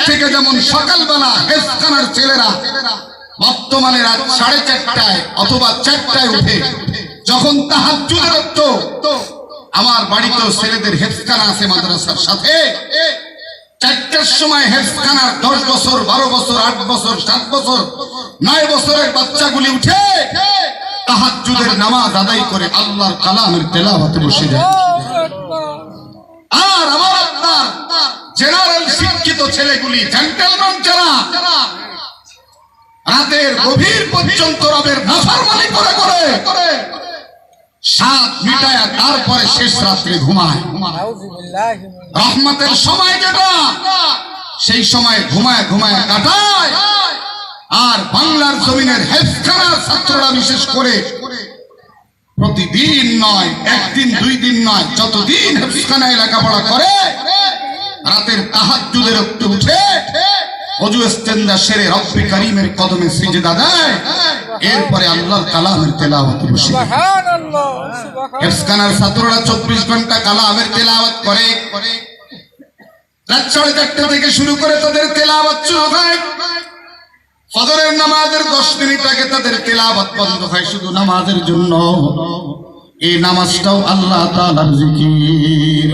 থেকে যেমন সকালবেলা হেফখানার ছেলেরা বর্তমানে রাত 4:30টায় অথবা 4টায় উঠে যখন তাহাজ্জুদের ওয়াক্ত, আমার বাড়িতেও ছেলেদের হেফখানা আছে মাদ্রাসার সাথে, 4টার সময় হেফখানার 10 বছর 12 বছর 8 বছর 7 বছর 9 বছরের বাচ্চাগুলি উঠে তাহাজ্জুদের নামাজ আদায় করে আল্লাহর কালামের তেলাওয়াতে বসে যায়। আর আমার আপনার জেনারেল শিক্ষিত ছেলেগুলি, জেন্টলম্যান যারা, রাতের গভীর পর্যন্ত রবের নাফরমানি করে করে সাত মিটায়া তারপরে শেষ রাত্রে ঘুমায়। রহমতের সময় যেটা, সেই সময় ঘুমায় ঘুমায় কাটায়। আর বাংলার জমিনের হেফখানার ছাত্ররা বিশেষ করে প্রতিদিন নয়, একদিন 2 দিন নয়, যতদিন হেফখানায় লেখাপড়া করে রাতের তাহাজ্জুদের ওয়াক্তে উঠে ওযু ইস্তেনজা সেরে রব্বে কারীমের কদমে সিজদা দেয়, এরপরে আল্লাহর কালামের তেলাওয়াতে বসে। সুবহানাল্লাহ। হেফখানার ছাত্ররা 24 ঘন্টা কালামের তেলাওয়াত করে। রাত 4:30 থেকে শুরু করে তাদের তেলাওয়াত শুরু হয়। ফজরের নামাজের 10 মিনিট আগে তাদের তেলাওয়াত বন্ধ হয় শুধু নামাজের জন্য। এই নামাজটাও আল্লাহ তাআলার জিকির।